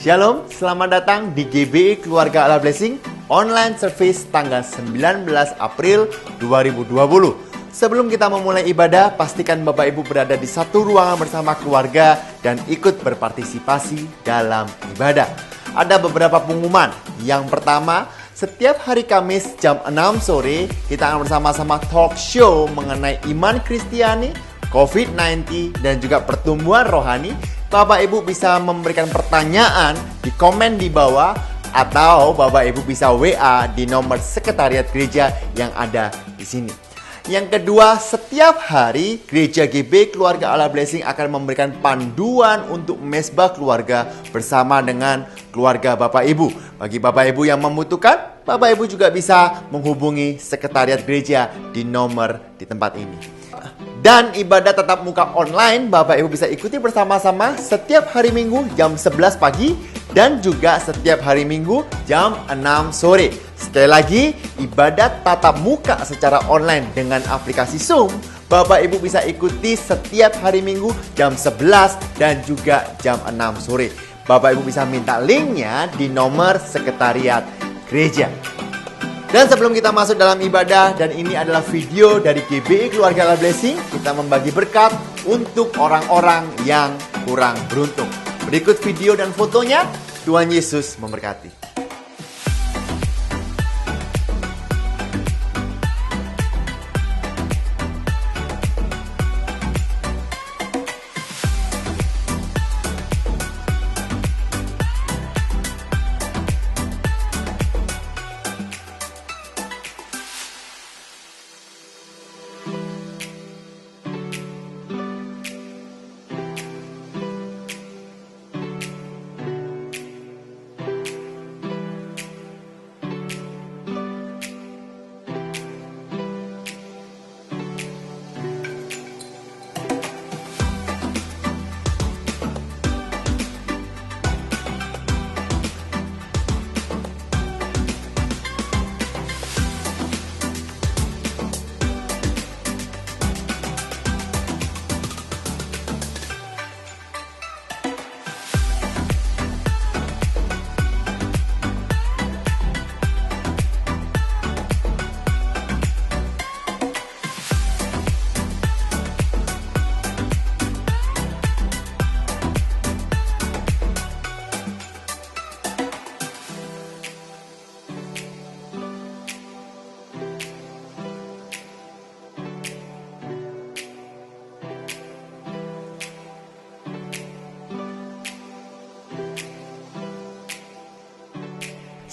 Shalom, selamat datang di GBI Keluarga Allah Blessing Online Service tanggal 19 April 2020. Sebelum kita memulai ibadah, pastikan Bapak Ibu berada di satu ruangan bersama keluarga dan ikut berpartisipasi dalam ibadah. Ada beberapa pengumuman. Yang pertama, setiap hari Kamis jam 6 sore, kita akan bersama-sama talk show mengenai iman Kristiani, COVID-19, dan juga pertumbuhan rohani. Bapak Ibu bisa memberikan pertanyaan di komen di bawah, atau Bapak Ibu bisa WA di nomor sekretariat gereja yang ada di sini. Yang kedua, setiap hari Gereja GB Keluarga Allah Blessing akan memberikan panduan untuk mesbah keluarga bersama dengan keluarga Bapak Ibu. Bagi Bapak Ibu yang membutuhkan, Bapak Ibu juga bisa menghubungi sekretariat gereja di nomor di tempat ini. Dan ibadah tatap muka online Bapak Ibu bisa ikuti bersama-sama setiap hari Minggu jam 11 pagi dan juga setiap hari Minggu jam 6 sore. Sekali lagi, ibadah tatap muka secara online dengan aplikasi Zoom Bapak Ibu bisa ikuti setiap hari Minggu jam 11 dan juga jam 6 sore. Bapak Ibu bisa minta linknya di nomor sekretariat gereja. Dan sebelum kita masuk dalam ibadah, dan ini adalah video dari GBI Keluarga Allah Blessing, kita membagi berkat untuk orang-orang yang kurang beruntung. Berikut video dan fotonya. Tuhan Yesus memberkati.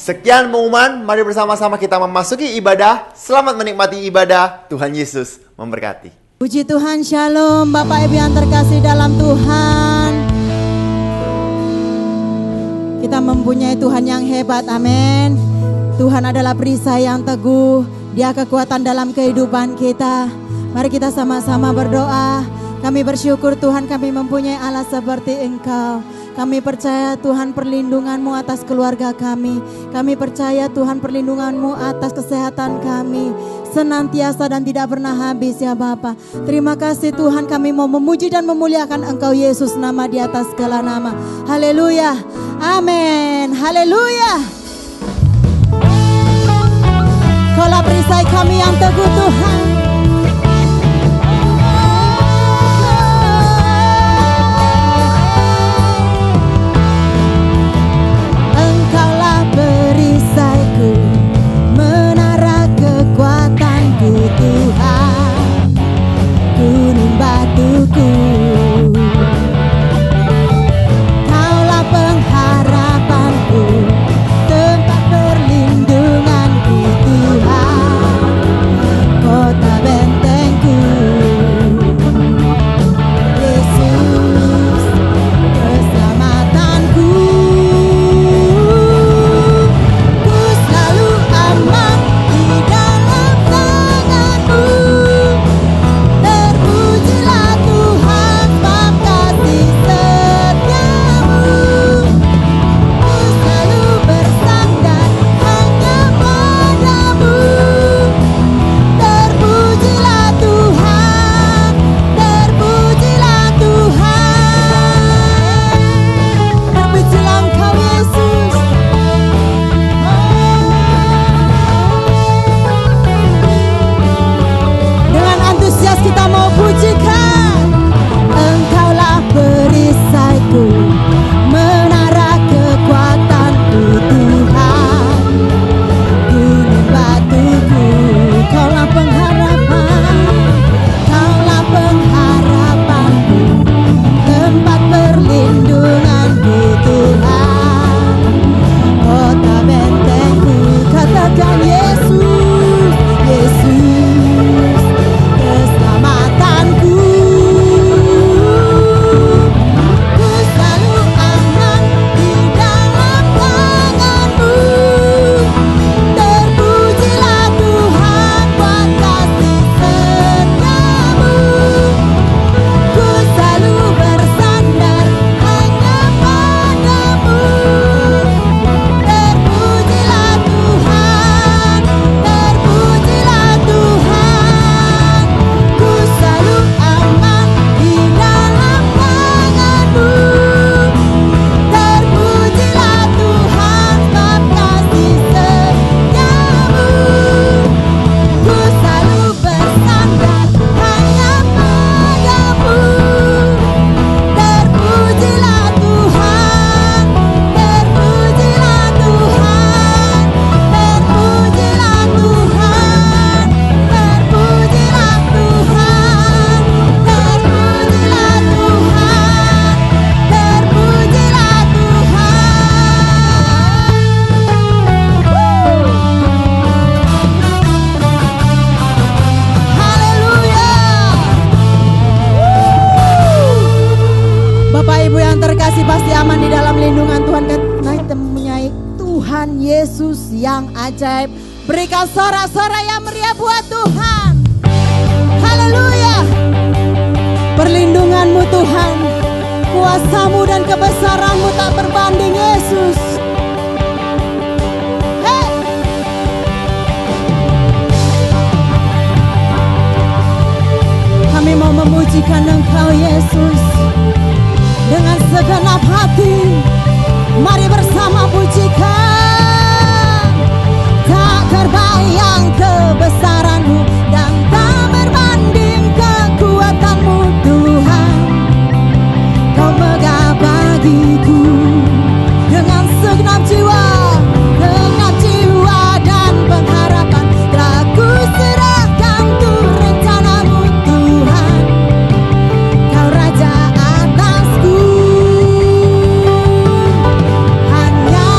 Sekian pengumuman, mari bersama-sama kita memasuki ibadah. Selamat menikmati ibadah. Tuhan Yesus memberkati. Puji Tuhan, shalom Bapak Ibu yang terkasih dalam Tuhan. Kita mempunyai Tuhan yang hebat, amin. Tuhan adalah perisai yang teguh, Dia kekuatan dalam kehidupan kita. Mari kita sama-sama berdoa. Kami bersyukur Tuhan, kami mempunyai Allah seperti Engkau. Kami percaya Tuhan perlindungan-Mu atas keluarga kami. Kami percaya Tuhan perlindungan-Mu atas kesehatan kami. Senantiasa dan tidak pernah habis ya Bapa. Terima kasih Tuhan, kami mau memuji dan memuliakan Engkau Yesus, nama di atas segala nama. Haleluya. Amin. Haleluya. Kaulah perisai kami yang teguh Tuhan. Tuhan, gunung batuku, Kaulah pengharapanku, tempat perlindunganku Tuhan, kota Ibu yang terkasih pasti aman di dalam lindungan Tuhan karena kita mempunyai Tuhan Yesus yang ajaib. Berikan sorak-sorak yang meriah buat Tuhan. Haleluya. Perlindunganmu Tuhan, kuasamu dan kebesaranmu tak berbanding Yesus. Hey. Kami mau memujikan Engkau Yesus dengan segenap hati. Mari bersama pujikan. Tak terbayang kebesaranmu dan tak berbanding kekuatanmu Tuhan. Kau megah bagiku dengan segenap jiwa dan pengharapan. Telah ku serahkan untuk rencanamu Tuhan. Kau Raja atasku. Hanya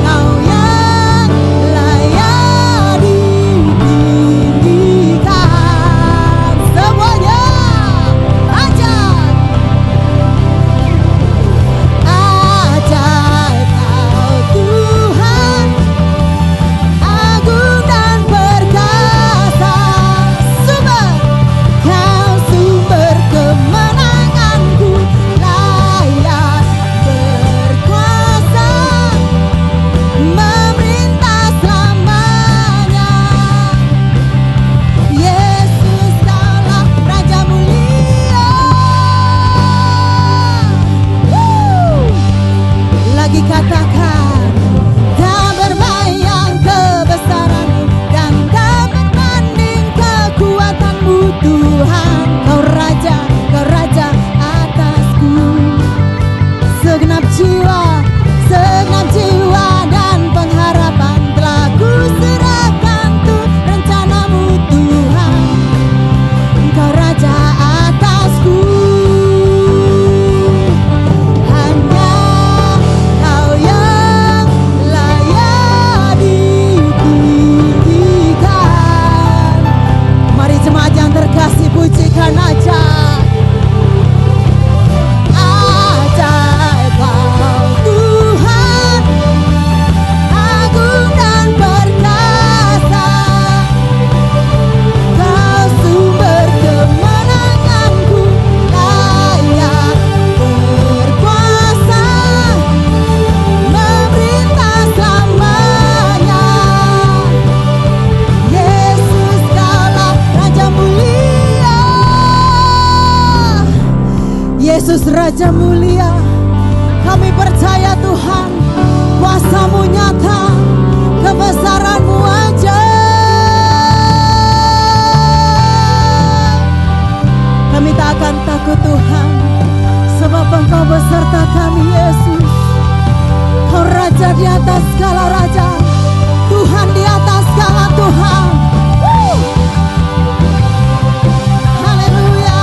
Kau yang layak ditinggikan. Semuanya ajaib. Ajaib Kau Tuhan, agung dan perkasa. Kau sumber kemenanganku, layak berkuasa, memerintah selamanya. Yesus Kaulah Raja mulia. Lagi katakan, tak berbayang kebesaranmu dan tak berbanding kekuatanmu Tuhan. Kau Raja atasku. Segenap jiwa dan pengharapan telah ku serahkan untuk rencanamu Tuhan. Engkau Raja atasku. Hanya Kau yang layak ditinggikan. Mari jemaat yang terkasih pujikan aja. Ajaib Kau Tuhan, agung dan perkasa. Kau sumber kemenanganku, layak berkuasa, memerintah selamanya. Yesus Kaulah Raja mulia. Yesus Raja mulia. Kami percaya Tuhan, kuasa-Mu nyata, kebesaran-Mu ajaib. Kami tak akan takut Tuhan, sebab Engkau beserta kami Yesus. Kau Raja di atas segala raja, Tuhan di atas segala Tuhan. Haleluya.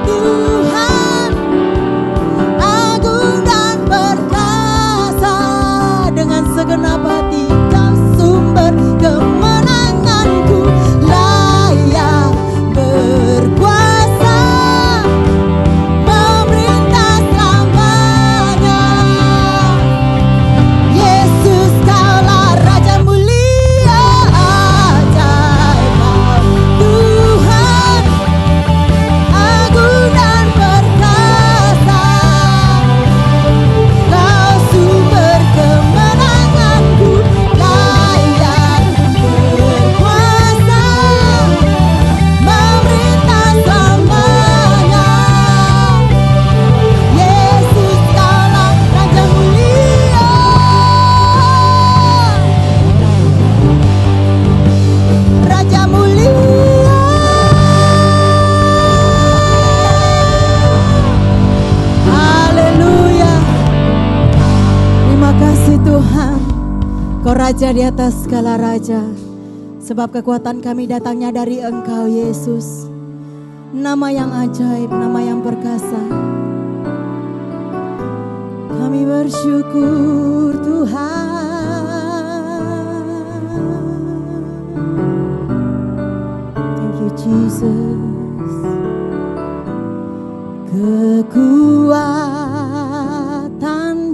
Tuhan, agung dan perkasa. Dengan segenap hati Kau sumber kemenanganku, layak berkuasa, memerintah selamanya. Yesus Kaulah Raja mulia. Ajaib Kau Tuhan, agung dan perkasa. Kau sumber kemenanganku, layak berkuasa, memerintah selamanya. Yesus Kaulah Raja mulia. Raja mulia. Haleluya. Terima kasih Tuhan. Kau Raja di atas segala raja. Sebab kekuatan kami datangnya dari Engkau Yesus. Nama yang ajaib, nama yang perkasa. Kami bersyukur Tuhan. kekuatan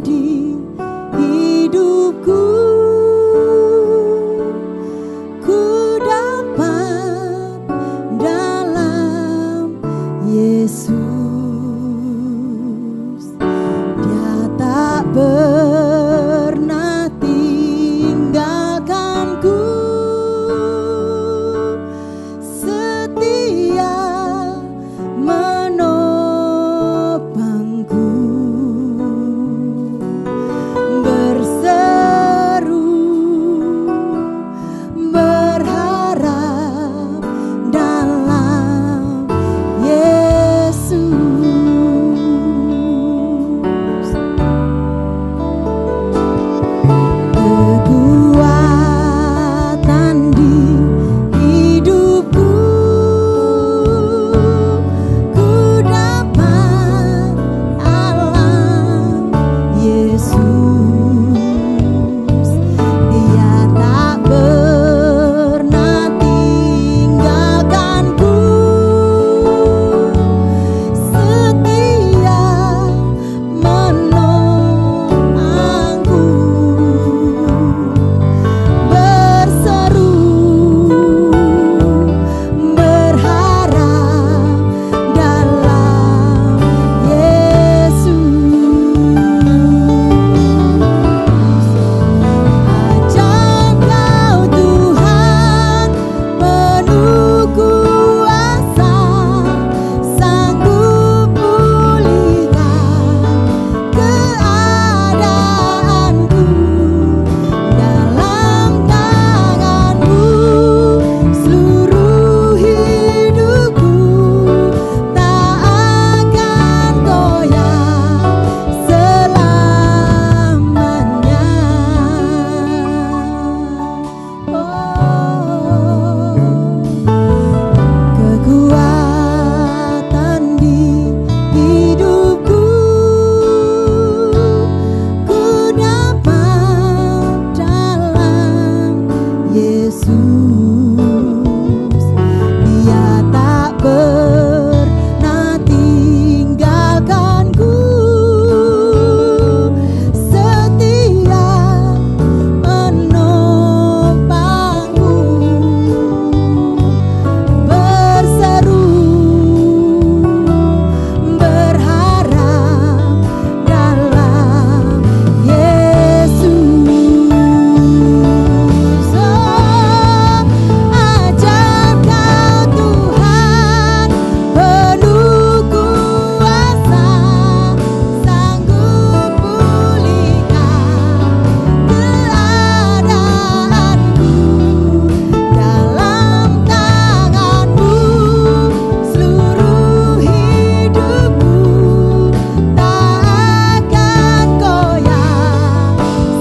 di hidupku, ku dapat dalam Yesus. Dia tak pernah tinggalkanku, setia menopangku, berseru berharap dalam Yesus. Kekuatan di hidupku, ku dapat dalam Yesus. Dia tak pernah tinggalkanku, setia menopangku, berseru berharap dalam Yesus. Ajaib Kau Tuhan, penuh kuasa, sanggup pulihkan keadaanku. Dalam tangan-Mu seluruh hidupku, tak akan goyah selamanya. Kekuatan di hidupku, ku dapat dalam Yesus. Dia tak pernah tinggalkanku, setia menopangku, berseru berharap dalam Yesus. Ajaib Kau Tuhan, penuh kuasa, sanggup pulihkan keadaanku. Dalam tangan-Mu seluruh hidupku, tak akan goyah selamanya.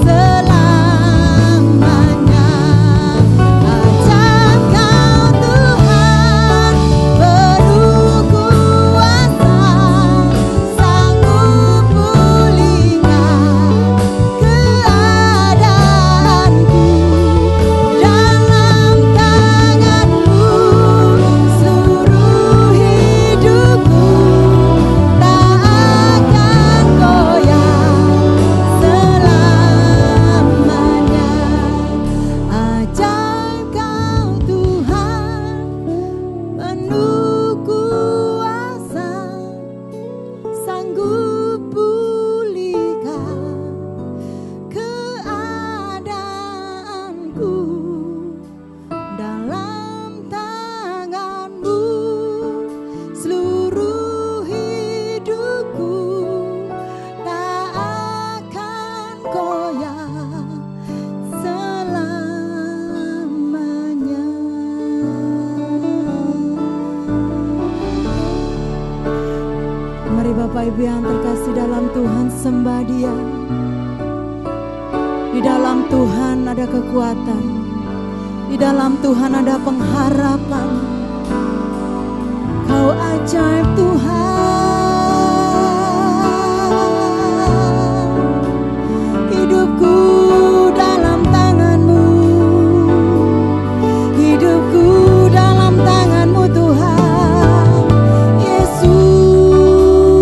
Ajaib Kau Tuhan, penuh kuasa, sanggup pulihkan keadaanku. Dalam tangan-Mu seluruh hidupku, tak akan goyah selamanya. Ajaib Kau Tuhan, penuh kuasa, sanggup pulihkan keadaanku. Dalam tangan-Mu seluruh hidupku, tak akan goyah selamanya. Mari Bapak Ibu yang terkasih dalam Tuhan, sembah Dia. Di dalam Tuhan ada kekuatan, di dalam Tuhan ada pengharapan. Kau ajaib Tuhan, hidupku dalam tangan-Mu, hidupku dalam tangan-Mu Tuhan Yesus.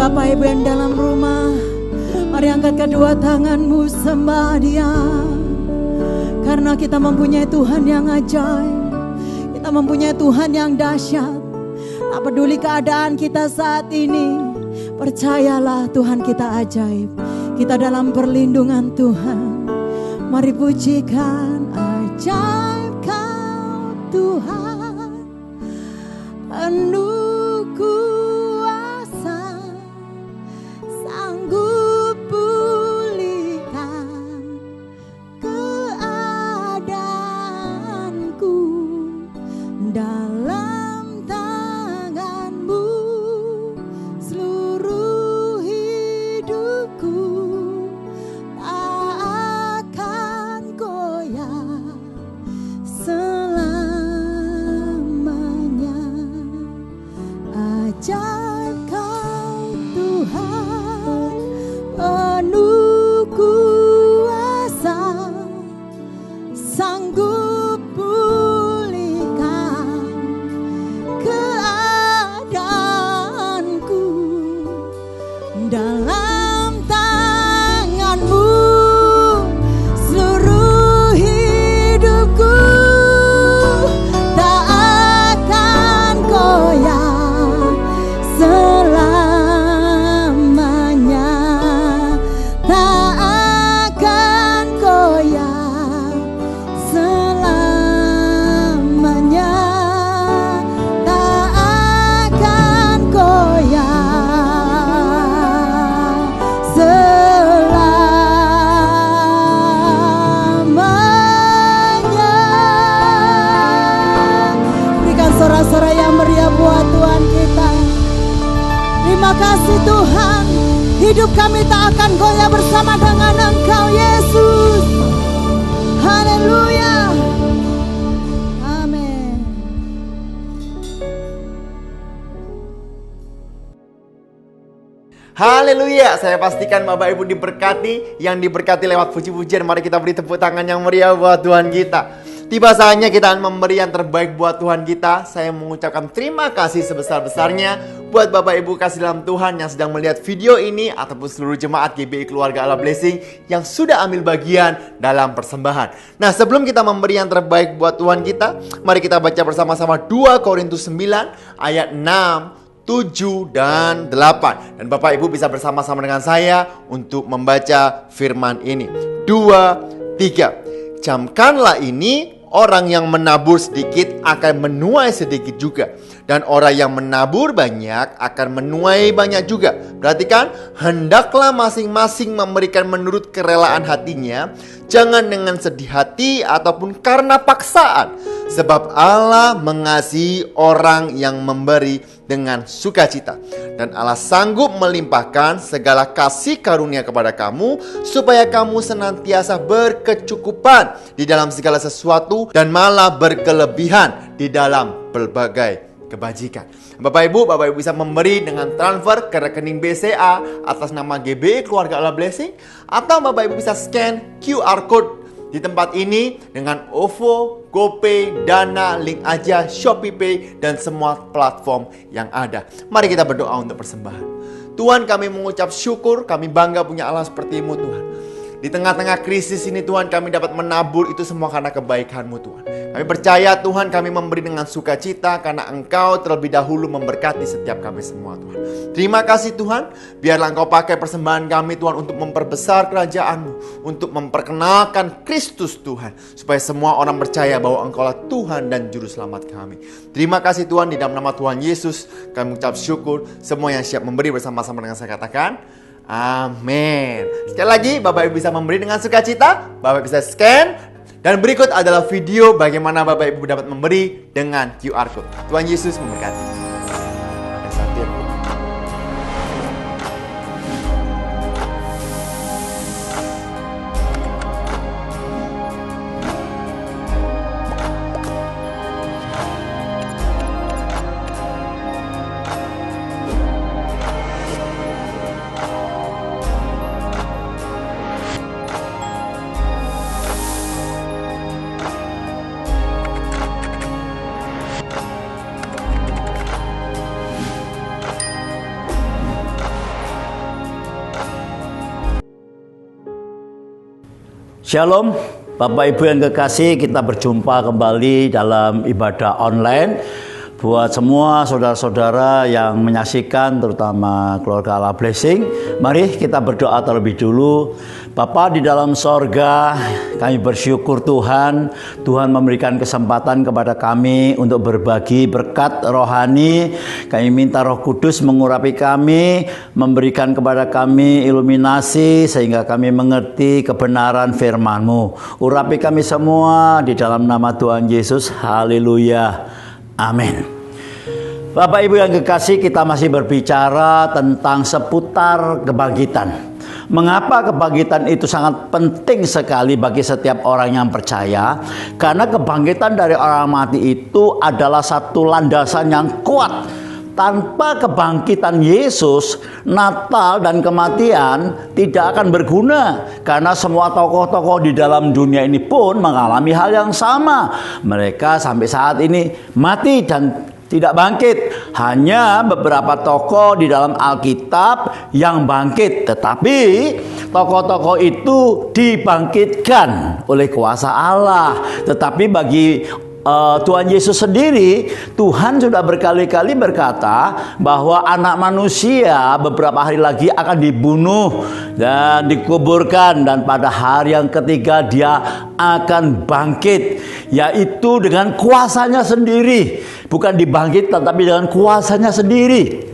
Bapak Ibu yang dalam rumah, mari angkat kedua tanganmu, sembah Dia. Karena kita mempunyai Tuhan yang ajaib, kita mempunyai Tuhan yang dahsyat. Tak peduli keadaan kita saat ini, percayalah Tuhan kita ajaib. Kita dalam perlindungan Tuhan. Mari pujikan, ajaib Kau Tuhan, penuh kuasa, sanggup pulihkan keadaanku. Dalam tangan-Mu seluruh hidupku tak akan goyah selamanya. Ajaib Kau Tuhan, penuh kuasa, sanggup pulihkan keadaanku. Dalam tangan-Mu seluruh hidupku tak akan goyah selamanya. Tak akan goyah selamanya. Tak akan goyah selamanya. Berikan sorak-sorak yang meriah buat Tuhan kita. Terima kasih Tuhan, hidup kami tak akan goyah bersama dengan Engkau Yesus. Haleluya. Amin. Haleluya, saya pastikan Bapak Ibu diberkati. Yang diberkati lewat puji-pujian, mari kita beri tepuk tangan yang meriah buat Tuhan kita. Tiba saatnya kita akan memberi yang terbaik buat Tuhan kita. Saya mengucapkan terima kasih sebesar-besarnya buat Bapak Ibu kasih dalam Tuhan yang sedang melihat video ini, ataupun seluruh jemaat GBI Keluarga Allah Blessing yang sudah ambil bagian dalam persembahan. Nah, sebelum kita memberi yang terbaik buat Tuhan kita, mari kita baca bersama-sama 2 Korintus 9 ayat 6, 7 dan 8. Dan Bapak Ibu bisa bersama-sama dengan saya untuk membaca firman ini. 2, 3. Camkanlah ini, orang yang menabur sedikit akan menuai sedikit juga, dan orang yang menabur banyak akan menuai banyak juga. Perhatikan, hendaklah masing-masing memberikan menurut kerelaan hatinya, jangan dengan sedih hati ataupun karena paksaan, sebab Allah mengasihi orang yang memberi dengan sukacita. Dan Allah sanggup melimpahkan segala kasih karunia kepada kamu, supaya kamu senantiasa berkecukupan di dalam segala sesuatu, dan malah berkelebihan di dalam berbagai kebajikan. Bapak Ibu bisa memberi dengan transfer ke rekening BCA atas nama GBI Keluarga Allah Blessing, atau Bapak Ibu bisa scan QR code di tempat ini dengan OVO, GoPay, Dana, Link Aja, ShopeePay, dan semua platform yang ada. Mari kita berdoa untuk persembahan. Tuhan, kami mengucap syukur, kami bangga punya Allah seperti-Mu Tuhan. Di tengah-tengah krisis ini Tuhan, kami dapat menabur itu semua karena kebaikan-Mu Tuhan. Kami percaya Tuhan, kami memberi dengan sukacita karena Engkau terlebih dahulu memberkati setiap kami semua Tuhan. Terima kasih Tuhan, biarlah Engkau pakai persembahan kami Tuhan untuk memperbesar kerajaan-Mu, untuk memperkenalkan Kristus Tuhan, supaya semua orang percaya bahwa Engkaulah Tuhan dan Juru Selamat kami. Terima kasih Tuhan, di dalam nama Tuhan Yesus kami mengucap syukur. Semua yang siap memberi bersama-sama dengan saya katakan amin. Sekali lagi, Bapak Ibu bisa memberi dengan sukacita. Bapak bisa scan. Dan berikut adalah video bagaimana Bapak Ibu dapat memberi dengan QR Code. Tuhan Yesus memberkati. Shalom, Bapak Ibu yang kekasih, kita berjumpa kembali dalam ibadah online. Buat semua saudara-saudara yang menyaksikan, terutama keluarga Allah Blessing, mari kita berdoa terlebih dulu. Bapa di dalam sorga, kami bersyukur Tuhan memberikan kesempatan kepada kami untuk berbagi berkat rohani. Kami minta Roh Kudus mengurapi kami, memberikan kepada kami iluminasi sehingga kami mengerti kebenaran firman-Mu. Urapi kami semua di dalam nama Tuhan Yesus. Haleluya. Amin. Bapak Ibu yang kekasih, kita masih berbicara tentang seputar kebangkitan. Mengapa kebangkitan itu sangat penting sekali bagi setiap orang yang percaya? Karena kebangkitan dari orang mati itu adalah satu landasan yang kuat. Tanpa kebangkitan Yesus, Natal dan kematian tidak akan berguna. Karena semua tokoh-tokoh di dalam dunia ini pun mengalami hal yang sama. Mereka sampai saat ini mati dan tidak bangkit. Hanya beberapa tokoh di dalam Alkitab yang bangkit. Tetapi tokoh-tokoh itu dibangkitkan oleh kuasa Allah. Tetapi bagi Tuhan Yesus sendiri, Tuhan sudah berkali-kali berkata bahwa anak manusia beberapa hari lagi akan dibunuh dan dikuburkan, dan pada hari yang ketiga dia akan bangkit, yaitu dengan kuasanya sendiri. Bukan dibangkit tetapi dengan kuasanya sendiri.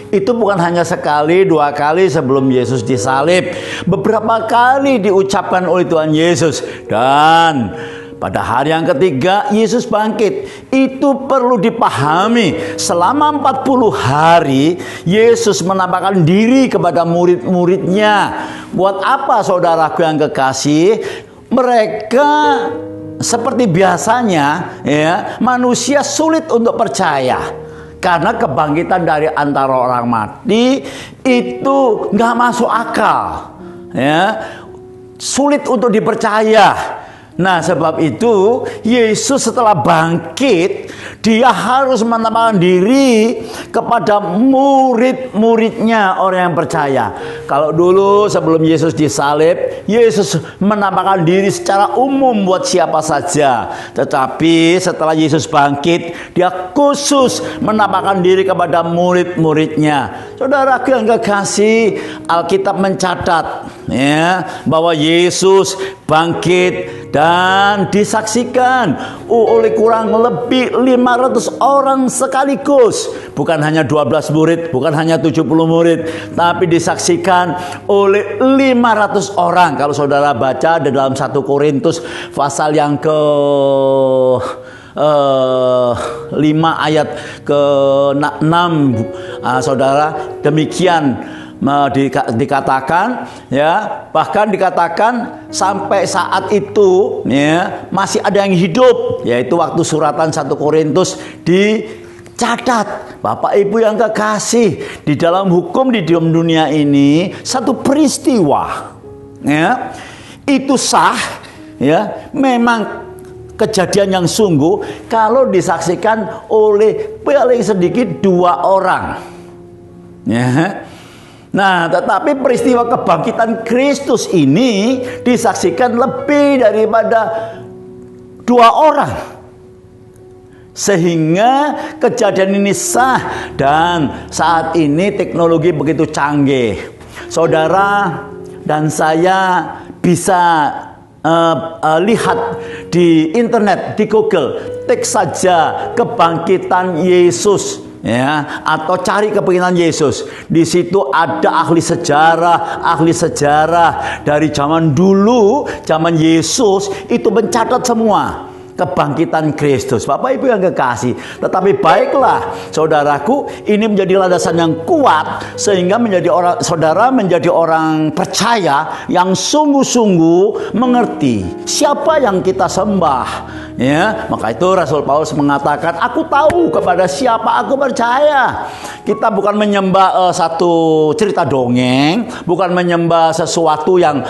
Itu bukan hanya sekali, dua kali sebelum Yesus disalib. Beberapa kali diucapkan oleh Tuhan Yesus. Dan pada hari yang ketiga Yesus bangkit. Itu perlu dipahami. Selama 40 hari Yesus menampakkan diri kepada murid-muridnya. Buat apa saudaraku yang kekasih? Mereka seperti biasanya ya, manusia sulit untuk percaya. Karena kebangkitan dari antara orang mati itu nggak masuk akal ya. Sulit untuk dipercaya. Nah, sebab itu Yesus setelah bangkit, dia harus menampakkan diri kepada murid-muridnya, orang yang percaya. Kalau dulu sebelum Yesus disalib, Yesus menampakkan diri secara umum buat siapa saja. Tetapi setelah Yesus bangkit, dia khusus menampakkan diri kepada murid-muridnya. Saudara yang kekasih, Alkitab mencatat ya, bahwa Yesus bangkit dan disaksikan oleh kurang lebih 500 orang sekaligus. Bukan hanya 12 murid, bukan hanya 70 murid, tapi disaksikan oleh 500 orang. Kalau saudara baca di dalam 1 Korintus pasal yang ke 5 ayat ke 6, saudara, demikian dikatakan ya, bahkan dikatakan sampai saat itu ya, masih ada yang hidup, yaitu waktu suratan 1 Korintus dicatat. Bapak Ibu yang kekasih, di dalam hukum di dalam dunia ini satu peristiwa ya, itu sah ya, memang kejadian yang sungguh kalau disaksikan oleh paling sedikit 2 orang ya. Nah, tetapi peristiwa kebangkitan Kristus ini disaksikan lebih daripada 2 orang. Sehingga kejadian ini sah, dan saat ini teknologi begitu canggih. Saudara dan saya bisa lihat di internet, di Google, tik saja kebangkitan Yesus ya, atau cari kebangkitan Yesus. Di situ ada ahli sejarah dari zaman dulu, zaman Yesus itu mencatat semua kebangkitan Kristus. Bapak Ibu yang kekasih, tetapi baiklah saudaraku, ini menjadi landasan yang kuat sehingga saudara menjadi orang percaya yang sungguh-sungguh mengerti siapa yang kita sembah ya. Maka itu Rasul Paulus mengatakan, aku tahu kepada siapa aku percaya. Kita bukan menyembah satu cerita dongeng, bukan menyembah sesuatu yang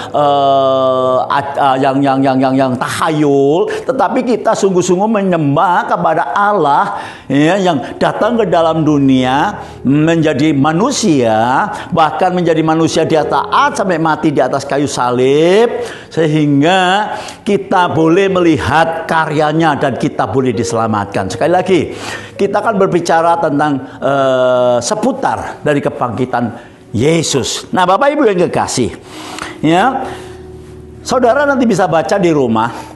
tahayul, tetapi kita sungguh-sungguh menyembah kepada Allah ya, yang datang ke dalam dunia menjadi manusia, bahkan menjadi manusia dia taat sampai mati di atas kayu salib, sehingga kita boleh melihat karyanya dan kita boleh diselamatkan. Sekali lagi, kita akan berbicara tentang seputar dari kebangkitan Yesus. Nah, Bapak Ibu yang kekasih, ya, saudara nanti bisa baca di rumah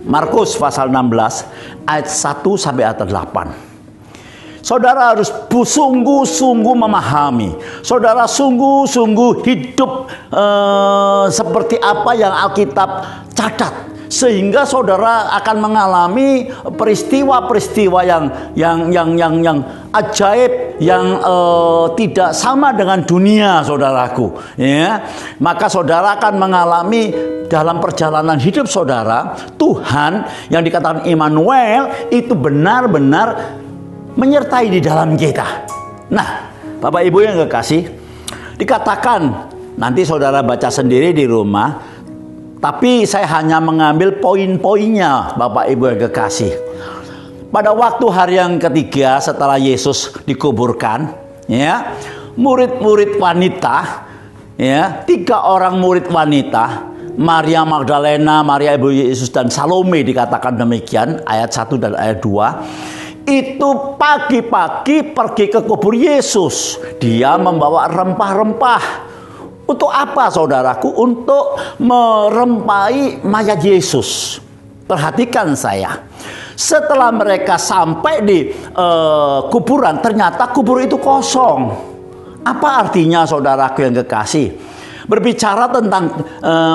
Markus pasal 16 ayat 1 sampai ayat 8. Saudara harus sungguh-sungguh memahami. Saudara sungguh-sungguh hidup seperti apa yang Alkitab catat, sehingga saudara akan mengalami peristiwa-peristiwa yang ajaib, yang tidak sama dengan dunia, saudaraku. Ya, maka saudara akan mengalami dalam perjalanan hidup saudara, Tuhan yang dikatakan Immanuel itu benar-benar menyertai di dalam kita. Nah, Bapak Ibu yang kekasih, dikatakan nanti saudara baca sendiri di rumah, tapi saya hanya mengambil poin-poinnya, Bapak Ibu yang kekasih. Pada waktu hari yang ketiga setelah Yesus dikuburkan, ya, murid-murid wanita, ya, 3 orang murid wanita, Maria Magdalena, Maria ibu Yesus, dan Salome, dikatakan demikian ayat 1 dan ayat 2. Itu pagi-pagi pergi ke kubur Yesus. Dia membawa rempah-rempah. Untuk apa, saudaraku? Untuk merempahi mayat Yesus. Perhatikan saya. Setelah mereka sampai di kuburan, ternyata kubur itu kosong. Apa artinya, saudaraku yang kekasih? Berbicara tentang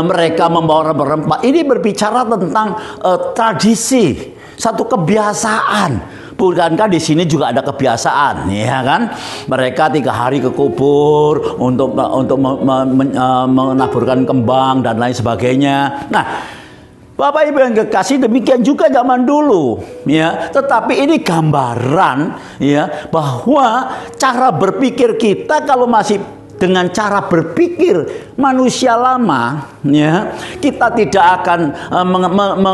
mereka membawa rempah-rempah, ini berbicara tentang tradisi, satu kebiasaan. Bukankah di sini juga ada kebiasaan, ya kan? Mereka 3 hari ke kubur untuk menaburkan kembang dan lain sebagainya. Nah, Bapak Ibu yang kekasih, demikian juga zaman dulu, ya. Tetapi ini gambaran, ya, bahwa cara berpikir kita kalau masih dengan cara berpikir manusia lama, ya, kita tidak akan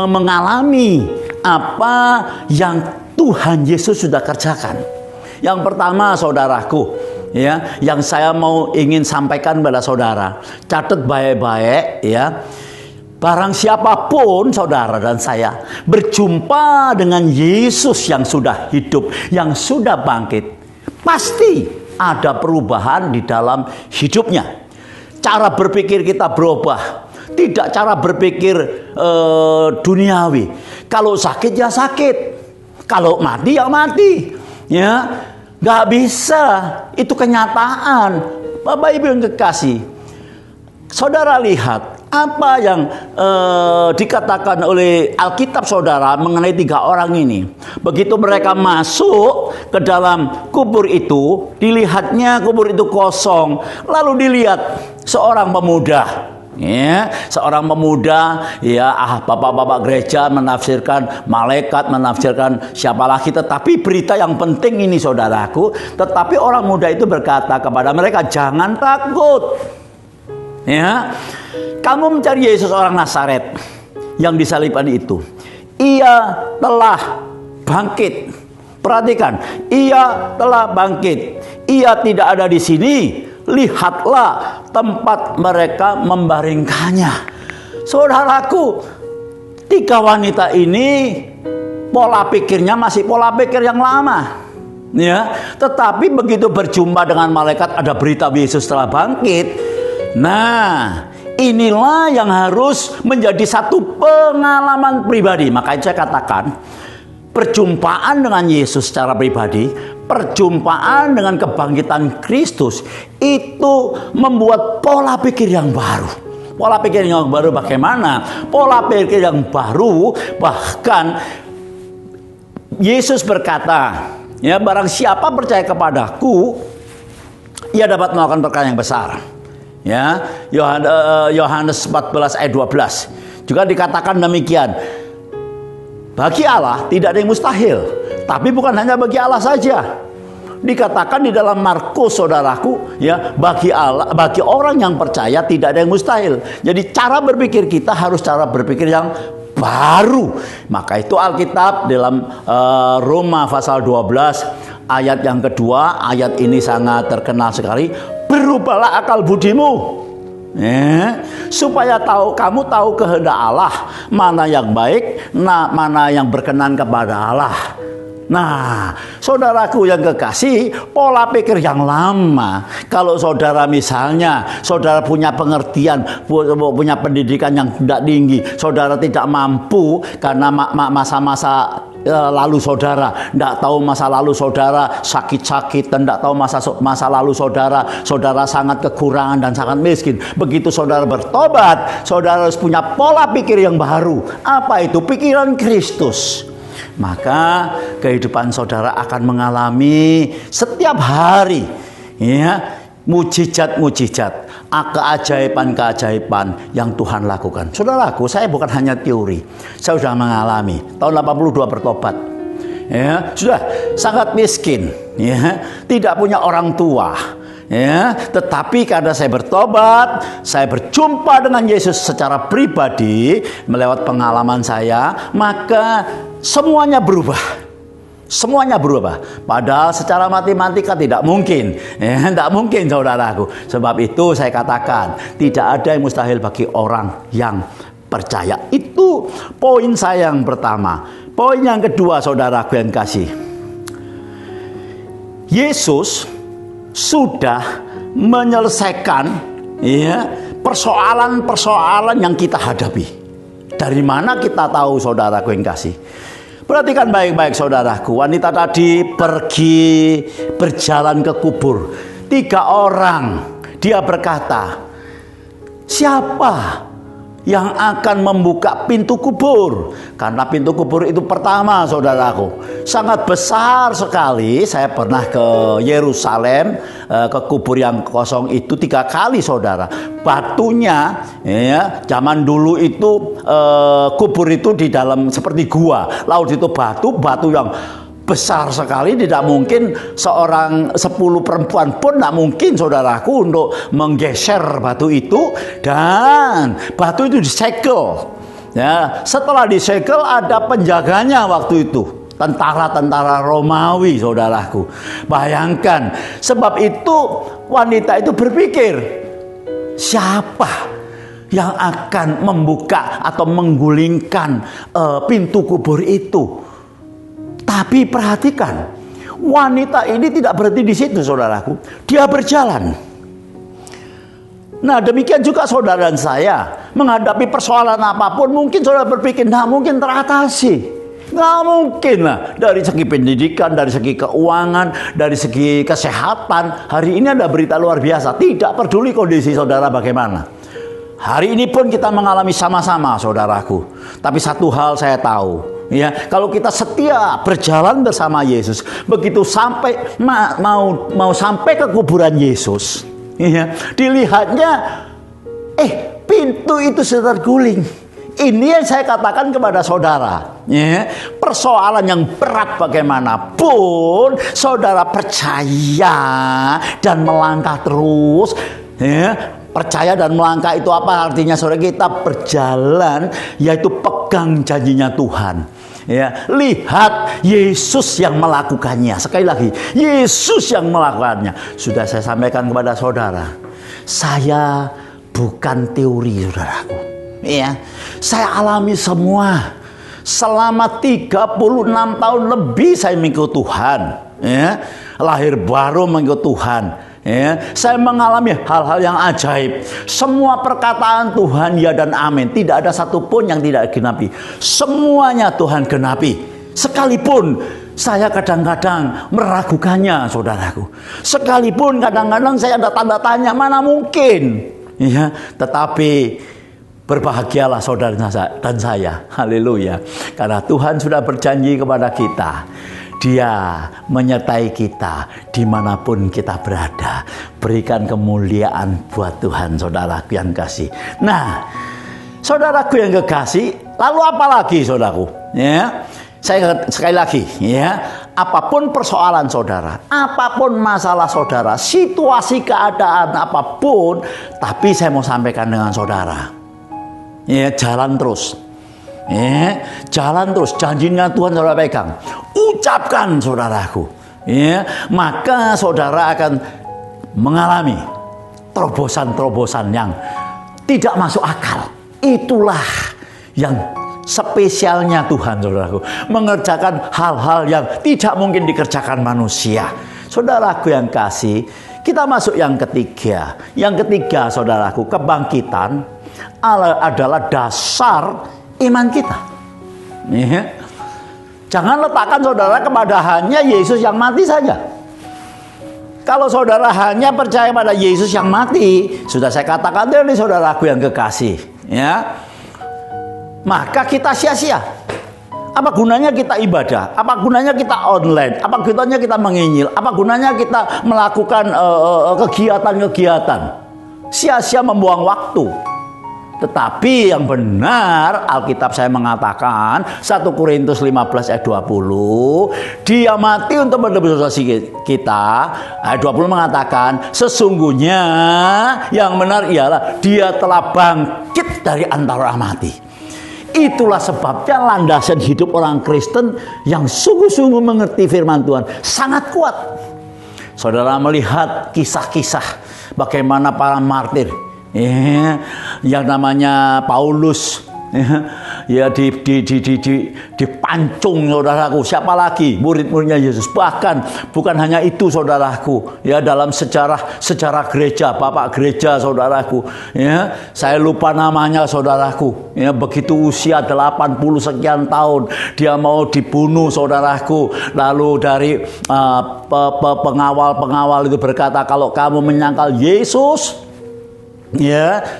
mengalami apa yang Tuhan Yesus sudah kerjakan. Yang pertama, saudaraku, ya, yang saya ingin sampaikan pada saudara, catat baik-baik, ya. Barang siapapun saudara dan saya berjumpa dengan Yesus yang sudah hidup, yang sudah bangkit, pasti ada perubahan di dalam hidupnya. Cara berpikir kita berubah. Tidak cara berpikir duniawi. Kalau sakit ya sakit. Kalau mati ya mati. Ya, nggak bisa. Itu kenyataan. Bapak Ibu yang kekasih, saudara lihat apa yang dikatakan oleh Alkitab saudara mengenai 3 orang ini. Begitu mereka masuk ke dalam kubur itu, dilihatnya kubur itu kosong. Lalu dilihat seorang pemuda, ya, seorang pemuda, ya, bapak-bapak gereja menafsirkan, malaikat menafsirkan siapa lagi. Tetapi berita yang penting ini, saudaraku, tetapi orang muda itu berkata kepada mereka, jangan takut. Ya, kamu mencari Yesus orang Nazaret yang disalibkan itu. Ia telah bangkit. Perhatikan, ia telah bangkit. Ia tidak ada di sini. Lihatlah tempat mereka membaringkannya. Saudaraku, 3 wanita ini pola pikirnya masih pola pikir yang lama. Ya, tetapi begitu berjumpa dengan malaikat, ada berita Yesus telah bangkit. Nah, inilah yang harus menjadi satu pengalaman pribadi. Makanya saya katakan, perjumpaan dengan Yesus secara pribadi, perjumpaan dengan kebangkitan Kristus, itu membuat pola pikir yang baru. Pola pikir yang baru bagaimana? Pola pikir yang baru, bahkan Yesus berkata, ya, barang siapa percaya kepadaku, ia dapat melakukan perkara yang besar. Ya, Yohanes 14 ayat 12 juga dikatakan demikian. Bagi Allah tidak ada yang mustahil. Tapi bukan hanya bagi Allah saja. Dikatakan di dalam Markus, saudaraku, ya, bagi Allah, bagi orang yang percaya tidak ada yang mustahil. Jadi cara berpikir kita harus cara berpikir yang baru. Maka itu Alkitab dalam Roma pasal 12 ayat yang kedua, ayat ini sangat terkenal sekali. Berubahlah akal budimu, supaya kamu tahu kehendak Allah, mana yang baik, mana yang berkenan kepada Allah. Nah, saudaraku yang kekasih, pola pikir yang lama. Kalau saudara misalnya, saudara punya pengertian, punya pendidikan yang tidak tinggi, saudara tidak mampu karena masa-masa lalu saudara, tidak tahu masa lalu saudara sakit-sakit, dan tidak tahu masa lalu saudara sangat kekurangan dan sangat miskin. Begitu saudara bertobat, saudara harus punya pola pikir yang baru. Apa itu? Pikiran Kristus. Maka kehidupan saudara akan mengalami setiap hari, ya, mujizat-mujizat, keajaiban-keajaiban yang Tuhan lakukan. Saudaraku, saya bukan hanya teori, saya sudah mengalami. Tahun 82 bertobat, ya, sudah sangat miskin, ya, tidak punya orang tua, ya, tetapi karena saya bertobat, saya berjumpa dengan Yesus secara pribadi melewat pengalaman saya, maka semuanya berubah. Semuanya berubah. Padahal secara matematika tidak mungkin, tidak mungkin saudaraku. Sebab itu saya katakan, tidak ada yang mustahil bagi orang yang percaya. Itu poin saya yang pertama. Poin yang kedua, saudaraku yang kasih, Yesus sudah menyelesaikan, ya, persoalan-persoalan yang kita hadapi. Dari mana kita tahu, saudaraku yang kasih? Perhatikan baik-baik saudaraku. Wanita tadi pergi berjalan ke kubur. 3 orang. Dia berkata, siapa yang akan membuka pintu kubur? Karena pintu kubur itu pertama, saudaraku, sangat besar sekali. Saya pernah ke Yerusalem, ke kubur yang kosong itu 3 kali, saudara. Batunya, ya, zaman dulu itu kubur itu di dalam seperti gua. Laut itu batu yang besar sekali, tidak mungkin seorang 10 perempuan pun tidak mungkin, saudaraku, untuk menggeser batu itu. Dan batu itu disegel, ya. Setelah disegel ada penjaganya waktu itu, tentara-tentara Romawi, saudaraku. Bayangkan, sebab itu wanita itu berpikir, siapa yang akan membuka atau menggulingkan pintu kubur itu? Tapi perhatikan, wanita ini tidak berhenti di situ, saudaraku. Dia berjalan. Nah, demikian juga saudara dan saya menghadapi persoalan apapun, mungkin saudara berpikir, nah, mungkin teratasi. Nggak mungkin lah. Dari segi pendidikan, dari segi keuangan, dari segi kesehatan. Hari ini ada berita luar biasa. Tidak peduli kondisi saudara bagaimana. Hari ini pun kita mengalami sama-sama, saudaraku. Tapi satu hal saya tahu, ya, kalau kita setia berjalan bersama Yesus, begitu sampai mau sampai ke kuburan Yesus, ya, dilihatnya pintu itu sudah terguling. Ini yang saya katakan kepada saudara, ya, persoalan yang berat bagaimanapun, saudara percaya dan melangkah terus, ya. Percaya dan melangkah itu apa artinya, saudara? Kita berjalan, yaitu pegang janjinya Tuhan. Ya, lihat Yesus yang melakukannya. Sekali lagi, Yesus yang melakukannya. Sudah saya sampaikan kepada saudara, saya bukan teori, saudaraku. Ya, saya alami semua. Selama 36 tahun lebih saya mengikut Tuhan. Ya, lahir baru mengikut Tuhan. Ya, saya mengalami hal-hal yang ajaib. Semua perkataan Tuhan ya dan amin. Tidak ada satupun yang tidak genapi. Semuanya Tuhan genapi. Sekalipun saya kadang-kadang meragukannya, saudaraku. Sekalipun kadang-kadang saya ada tanda tanya, mana mungkin. Ya, tetapi berbahagialah saudara dan saya. Haleluya. Karena Tuhan sudah berjanji kepada kita. Dia menyertai kita dimanapun kita berada. Berikan kemuliaan buat Tuhan, saudaraku yang kasih. Nah, saudaraku yang kekasih, lalu apa lagi, saudaraku? Ya, saya sekali lagi, ya, apapun persoalan saudara, apapun masalah saudara, situasi keadaan apapun, tapi saya mau sampaikan dengan saudara, ya, jalan terus. Jalan terus, janjinya Tuhan saudara pegang. Ucapkan saudaraku. Maka saudara akan mengalami terobosan-terobosan yang tidak masuk akal. Itulah yang spesialnya Tuhan, saudaraku. Mengerjakan hal-hal yang tidak mungkin dikerjakan manusia. Saudaraku yang kasih, kita masuk yang ketiga. Yang ketiga, saudaraku, kebangkitan adalah dasar iman kita. Jangan letakkan saudara kepada hanya Yesus yang mati saja. Kalau saudara hanya percaya pada Yesus yang mati, sudah saya katakan tadi saudaraku yang kekasih, maka kita sia-sia. Apa gunanya kita ibadah? Apa gunanya kita online? Apa gunanya kita menginjil? Apa gunanya kita melakukan kegiatan-kegiatan? Sia-sia membuang waktu. Tetapi yang benar, Alkitab saya mengatakan 1 Korintus 15 ayat 20, dia mati untuk menebus dosa kita. Ayat 20 mengatakan sesungguhnya yang benar ialah dia telah bangkit dari antara orang mati. Itulah sebabnya landasan hidup orang Kristen yang sungguh-sungguh mengerti firman Tuhan sangat kuat. Saudara melihat kisah-kisah bagaimana para martir, yang namanya Paulus, dipancung, saudaraku. Siapa lagi? Murid-muridnya Yesus. Bahkan bukan hanya itu, saudaraku. Dalam sejarah gereja, bapak gereja, saudaraku. Saya lupa namanya, saudaraku. Begitu usia 80 sekian tahun, dia mau dibunuh, saudaraku. Lalu dari pengawal itu berkata, kalau kamu menyangkal Yesus,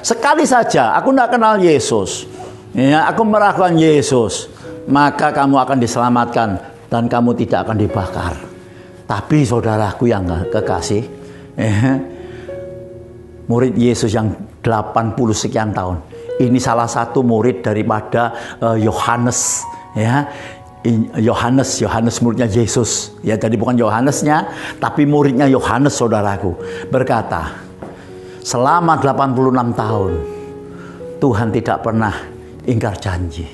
sekali saja aku tidak kenal Yesus, aku meragukan Yesus, maka kamu akan diselamatkan dan kamu tidak akan dibakar. Tapi saudaraku yang kekasih, murid Yesus yang 80 sekian tahun, ini salah satu murid daripada Yohanes, Yohanes muridnya Yesus, jadi bukan Yohanesnya, tapi muridnya Yohanes, saudaraku, berkata, selama 86 tahun Tuhan tidak pernah ingkar janji.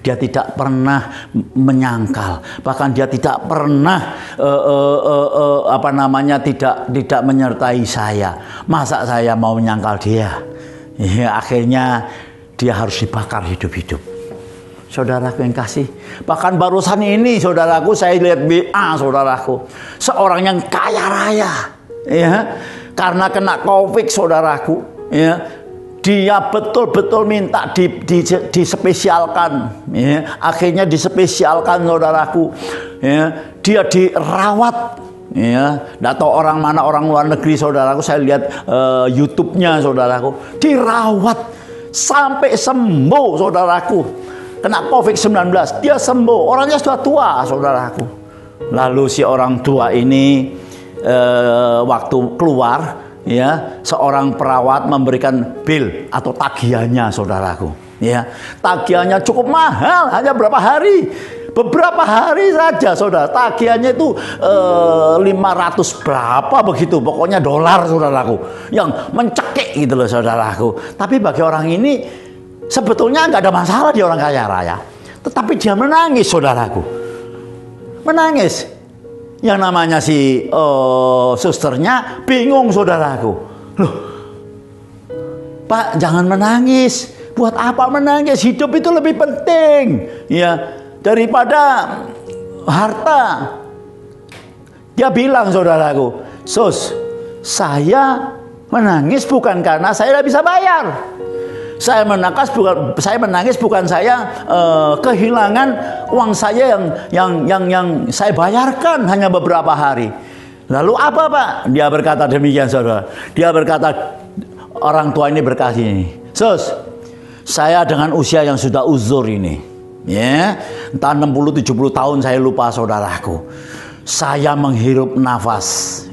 Dia tidak pernah menyangkal, bahkan dia tidak pernah tidak menyertai saya. Masa saya mau menyangkal dia? Akhirnya dia harus dibakar hidup-hidup. Saudaraku yang kasih, bahkan barusan ini, saudaraku, saya lihat BA, saudaraku, seorang yang kaya raya, karena kena COVID, saudaraku, dia betul-betul minta dispesialkan, akhirnya dispesialkan, saudaraku, dia dirawat, atau orang mana, orang luar negeri, saudaraku, saya lihat YouTube-nya, saudaraku, dirawat sampai sembuh, saudaraku, kena COVID-19, dia sembuh, orangnya sudah tua, saudaraku. Lalu si orang tua ini waktu keluar, seorang perawat memberikan bil atau tagihannya, saudaraku. Tagihannya cukup mahal, hanya beberapa hari saja, saudara. Tagihannya itu 500 berapa begitu, pokoknya dolar, saudaraku, yang mencekik gitu loh, saudaraku. Tapi bagi orang ini sebetulnya nggak ada masalah, dia orang kaya raya, tetapi dia menangis, saudaraku, menangis. Yang namanya si susternya bingung, saudaraku. Loh, Pak, jangan menangis. Buat apa menangis? Hidup itu lebih penting, daripada harta. Dia bilang, saudaraku, Sus, saya menangis bukan karena saya tidak bisa bayar. Saya menangis bukan saya kehilangan uang saya yang saya bayarkan hanya beberapa hari. Lalu apa, Pak? Dia berkata demikian, saudara. Dia berkata, orang tua ini berkata ini, Sus, saya dengan usia yang sudah uzur ini, entah 60-70 tahun, saya lupa, saudaraku. Saya menghirup nafas,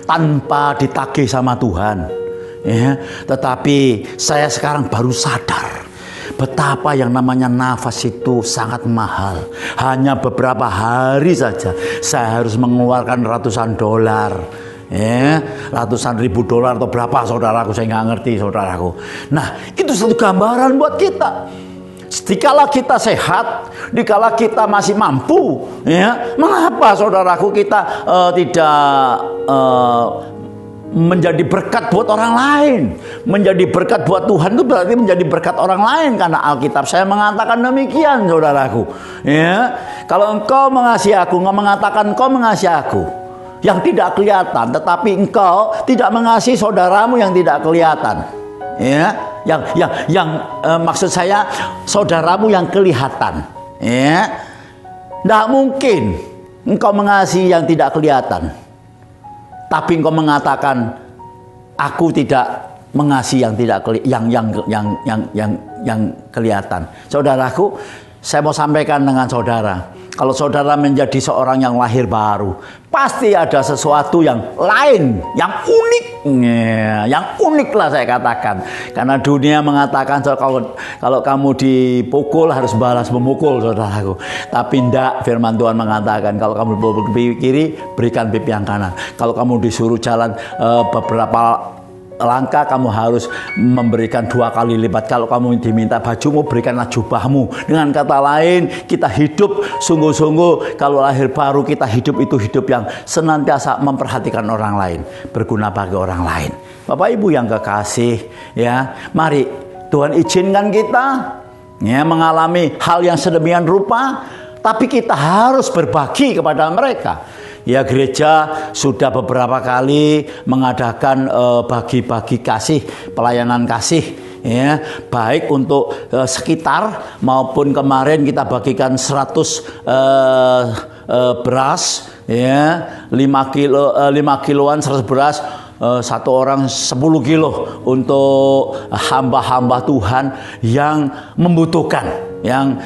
tanpa ditagih sama Tuhan. Tetapi saya sekarang baru sadar betapa yang namanya nafas itu sangat mahal. Hanya beberapa hari saja saya harus mengeluarkan ratusan dolar, ratusan ribu dolar atau berapa, saudaraku, saya nggak ngerti, saudaraku. Nah, itu satu gambaran buat kita. Dikala kita sehat, dikala kita masih mampu, ya, mengapa saudaraku kita tidak menjadi berkat buat orang lain? Menjadi berkat buat Tuhan itu berarti menjadi berkat orang lain, karena Alkitab saya mengatakan demikian, saudaraku. Ya, kalau engkau mengasihi aku, engkau mengatakan engkau mengasihi aku yang tidak kelihatan, tetapi engkau tidak mengasihi saudaramu yang tidak kelihatan. Ya, maksud saya saudaramu yang kelihatan. Ya, tidak mungkin engkau mengasihi yang tidak kelihatan, tapi engkau mengatakan aku tidak mengasihi yang tidak yang kelihatan. Saudaraku, saya mau sampaikan dengan saudara, kalau saudara menjadi seorang yang lahir baru, pasti ada sesuatu yang lain, yang unik. Yang unik lah saya katakan. Karena dunia mengatakan kalau kamu dipukul harus balas memukul, saudaraku. Tapi tidak, firman Tuhan mengatakan kalau kamu dipukul pipi kiri, berikan pipi yang kanan. Kalau kamu disuruh jalan beberapa langkah, kamu harus memberikan 2 kali lipat. Kalau kamu diminta bajumu, berikanlah jubahmu. Dengan kata lain, kita hidup sungguh-sungguh. Kalau lahir baru, kita hidup itu hidup yang senantiasa memperhatikan orang lain, berguna bagi orang lain. Bapak Ibu yang kekasih, ya, mari Tuhan izinkan kita, ya, mengalami hal yang sedemikian rupa, tapi kita harus berbagi kepada mereka. Ya, gereja sudah beberapa kali mengadakan bagi-bagi kasih, pelayanan kasih, ya, baik untuk sekitar maupun kemarin kita bagikan 100 beras, ya, 5 kiloan 100 beras, satu orang 10 kilo untuk hamba-hamba Tuhan yang membutuhkan, yang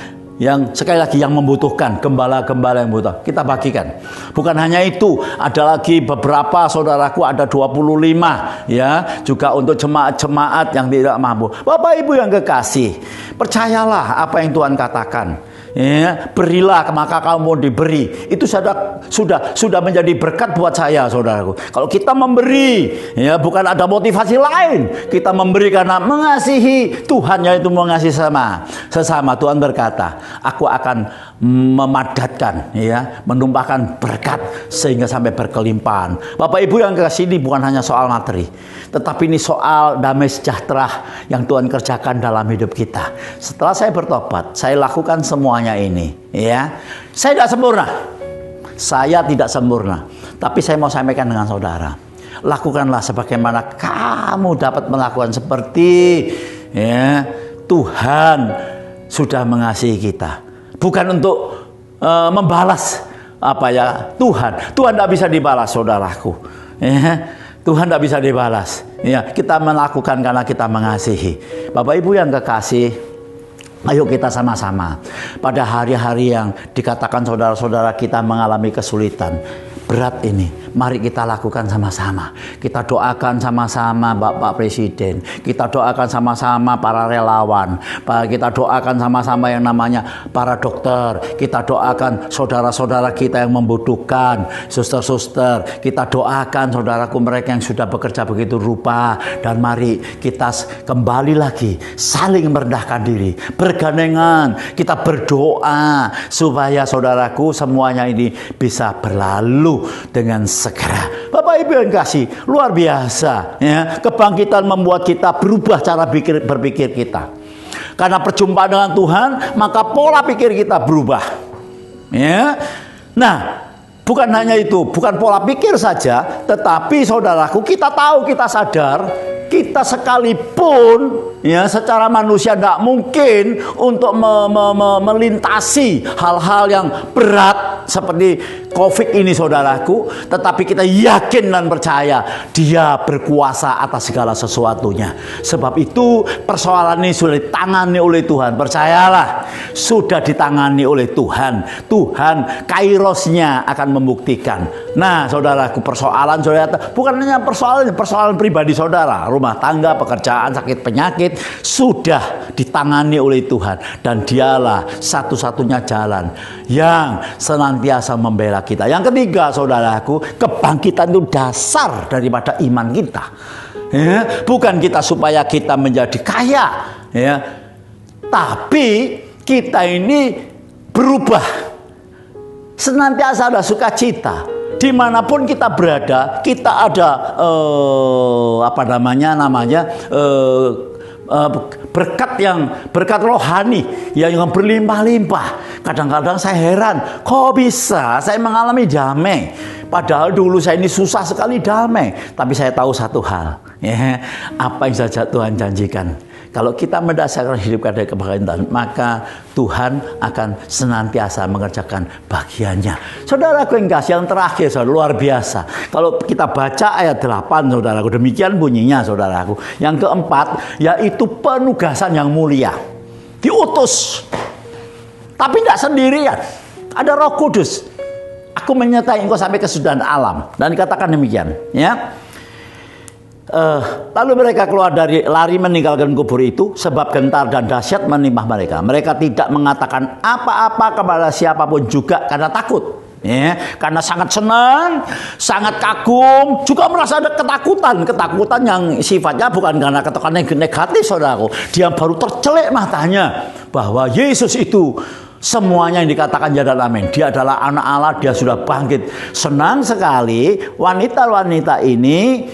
sekali lagi yang membutuhkan, gembala-gembala yang membutuhkan, kita bagikan. Bukan hanya itu, ada lagi beberapa saudaraku, ada 25, ya, juga untuk jemaat-jemaat yang tidak mampu. Bapak Ibu yang kekasih, percayalah apa yang Tuhan katakan. Ya, berilah maka kamu diberi. Itu sudah menjadi berkat buat saya, saudaraku. Kalau kita memberi, ya, bukan ada motivasi lain. Kita memberi karena mengasihi Tuhan, yaitu mengasihi sesama. Tuhan berkata, aku akan memadatkan, ya, menumpahkan berkat sehingga sampai berkelimpahan. Bapak Ibu yang kekasih, ini bukan hanya soal materi, tetapi ini soal damai sejahtera yang Tuhan kerjakan dalam hidup kita. Setelah saya bertobat, saya lakukan semuanya ini, ya. Saya tidak sempurna, tapi saya mau sampaikan dengan saudara, lakukanlah sebagaimana kamu dapat melakukan, seperti, ya, Tuhan sudah mengasihi kita. Bukan untuk membalas Tuhan tidak bisa dibalas, saudaraku, ya. Tuhan tidak bisa dibalas, ya. Kita melakukan karena kita mengasihi. Bapak Ibu yang kekasih, ayo kita sama-sama pada hari-hari yang dikatakan saudara-saudara kita mengalami kesulitan berat ini, mari kita lakukan sama-sama. Kita doakan sama-sama Bapak Presiden, kita doakan sama-sama para relawan, kita doakan sama-sama yang namanya para dokter, kita doakan saudara-saudara kita yang membutuhkan, suster-suster, kita doakan saudaraku mereka yang sudah bekerja begitu rupa. Dan mari kita kembali lagi saling merendahkan diri, bergandengan, kita berdoa supaya saudaraku semuanya ini bisa berlalu dengan segera. Bapak Ibu yang kasih, luar biasa, ya. Kebangkitan membuat kita berubah cara berpikir kita. Karena perjumpaan dengan Tuhan, maka pola pikir kita berubah, ya. Nah, bukan hanya itu, bukan pola pikir saja, tetapi saudaraku, kita tahu, kita sadar, kita sekalipun, ya, secara manusia tidak mungkin untuk melintasi hal-hal yang berat seperti COVID ini, saudaraku. Tetapi kita yakin dan percaya Dia berkuasa atas segala sesuatunya. Sebab itu persoalan ini sudah ditangani oleh Tuhan. Percayalah, sudah ditangani oleh Tuhan. Tuhan kairosnya akan membuktikan. Nah, saudaraku, persoalan saudara bukan hanya persoalan pribadi saudara, rumah tangga, pekerjaan, sakit, penyakit, sudah ditangani oleh Tuhan. Dan Dialah satu-satunya jalan yang senantiasa membela kita. Yang ketiga, saudaraku, kebangkitan itu dasar daripada iman kita, ya. Bukan kita supaya kita menjadi kaya, ya. Tapi kita ini berubah. Senantiasa ada sukacita. Dimanapun kita berada, kita ada berkat rohani yang berlimpah-limpah. Kadang-kadang saya heran, kok bisa saya mengalami damai? Padahal dulu saya ini susah sekali damai. Tapi saya tahu satu hal, ya, apa yang saja Tuhan janjikan. Kalau kita mendasarkan hidup pada kebahagiaan, maka Tuhan akan senantiasa mengerjakan bagiannya. Saudaraku yang kasih, yang terakhir, saudara, luar biasa. Kalau kita baca ayat 8, saudaraku, demikian bunyinya, saudaraku. Yang keempat, yaitu penugasan yang mulia. Diutus. Tapi tidak sendirian. Ada Roh Kudus. Aku menyertai engkau sampai kesudahan alam. Dan dikatakan demikian, ya. Lalu mereka keluar lari meninggalkan kubur itu, sebab gentar dan dahsyat menimpa mereka. Mereka tidak mengatakan apa-apa kepada siapapun juga karena takut. Ya, karena sangat senang, sangat kagum, juga merasa ada ketakutan yang sifatnya bukan karena ketakutan negatif, saudaraku. Dia baru tercelik matanya bahwa Yesus itu semuanya yang dikatakan ya dan amin. Dia adalah anak Allah, dia sudah bangkit. Senang sekali wanita-wanita ini.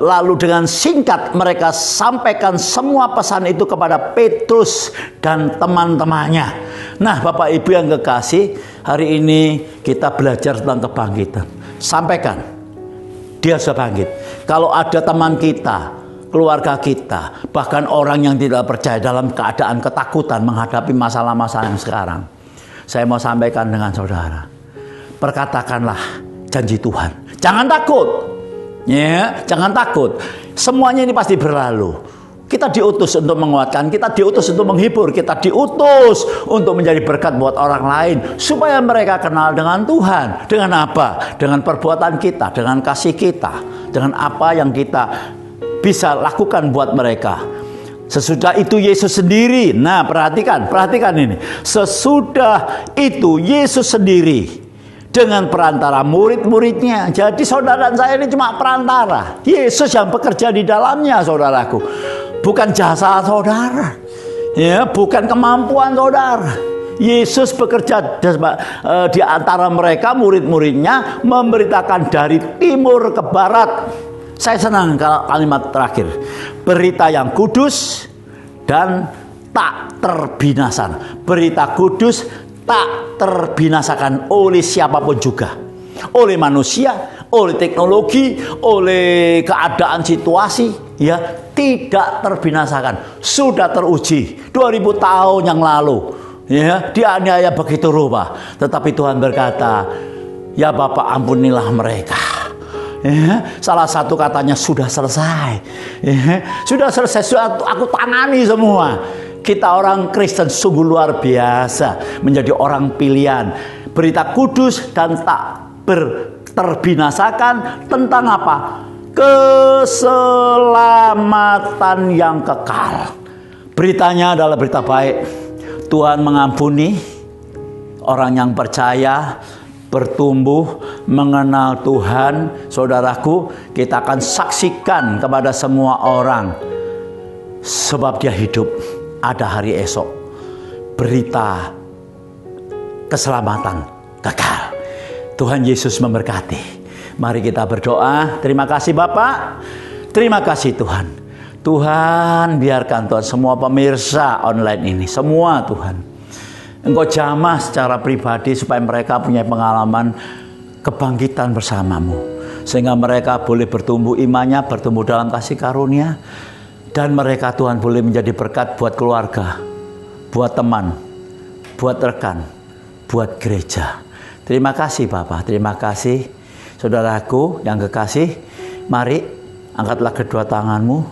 Lalu dengan singkat mereka sampaikan semua pesan itu kepada Petrus dan teman-temannya. Nah, Bapak Ibu yang kekasih, hari ini kita belajar tentang kebangkitan. Sampaikan, dia sudah bangkit. Kalau ada teman kita, keluarga kita, bahkan orang yang tidak percaya dalam keadaan ketakutan menghadapi masalah-masalah yang sekarang, saya mau sampaikan dengan saudara, perkatakanlah janji Tuhan. Jangan takut. Ya, jangan takut. Semuanya ini pasti berlalu. Kita diutus untuk menguatkan, kita diutus untuk menghibur, kita diutus untuk menjadi berkat buat orang lain supaya mereka kenal dengan Tuhan. Dengan apa? Dengan perbuatan kita, dengan kasih kita, dengan apa yang kita bisa lakukan buat mereka. Sesudah itu Yesus sendiri. Nah, perhatikan ini. Sesudah itu Yesus sendiri dengan perantara murid-muridnya. Jadi saudara dan saya ini cuma perantara. Yesus yang bekerja di dalamnya, saudaraku. Bukan jasa saudara. Ya, bukan kemampuan saudara. Yesus bekerja di antara mereka, murid-muridnya, memberitakan dari timur ke barat. Saya senang kalimat terakhir. Berita yang kudus dan tak terbinasakan. Berita kudus tak terbinasakan oleh siapapun juga. Oleh manusia, oleh teknologi, oleh keadaan situasi, ya, tidak terbinasakan. Sudah teruji 2000 tahun yang lalu, ya, dianiaya begitu rupa. Tetapi Tuhan berkata, ya Bapa, ampunilah mereka. Ya, salah satu katanya sudah selesai. Ya, sudah selesai, sudah aku tangani semua. Kita orang Kristen sungguh luar biasa, menjadi orang pilihan. Berita kudus dan tak terbinasakan tentang apa? Keselamatan yang kekal. Beritanya adalah berita baik. Tuhan mengampuni orang yang percaya, bertumbuh, mengenal Tuhan. Saudaraku, kita akan saksikan kepada semua orang, sebab dia hidup. Ada hari esok. Berita keselamatan kekal. Tuhan Yesus memberkati. Mari kita berdoa. Terima kasih Bapak. Terima kasih Tuhan. Tuhan, biarkan Tuhan semua pemirsa online ini, semua Tuhan, Engkau jamah secara pribadi supaya mereka punya pengalaman kebangkitan bersamamu. Sehingga mereka boleh bertumbuh imannya, bertumbuh dalam kasih karunia. Dan mereka Tuhan boleh menjadi berkat buat keluarga, buat teman, buat rekan, buat gereja. Terima kasih Bapak, terima kasih. Saudaraku yang kekasih, mari angkatlah kedua tanganmu.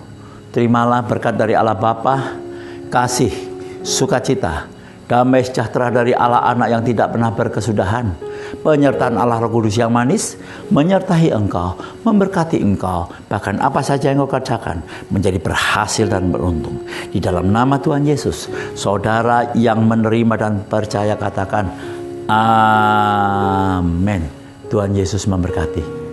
Terimalah berkat dari Allah Bapa, kasih, sukacita, damai sejahtera dari Allah Anak yang tidak pernah berkesudahan, penyertaan Allah Roh Kudus yang manis menyertai engkau, memberkati engkau, bahkan apa saja yang engkau kerjakan menjadi berhasil dan beruntung. Di dalam nama Tuhan Yesus, saudara yang menerima dan percaya katakan amin. Tuhan Yesus memberkati.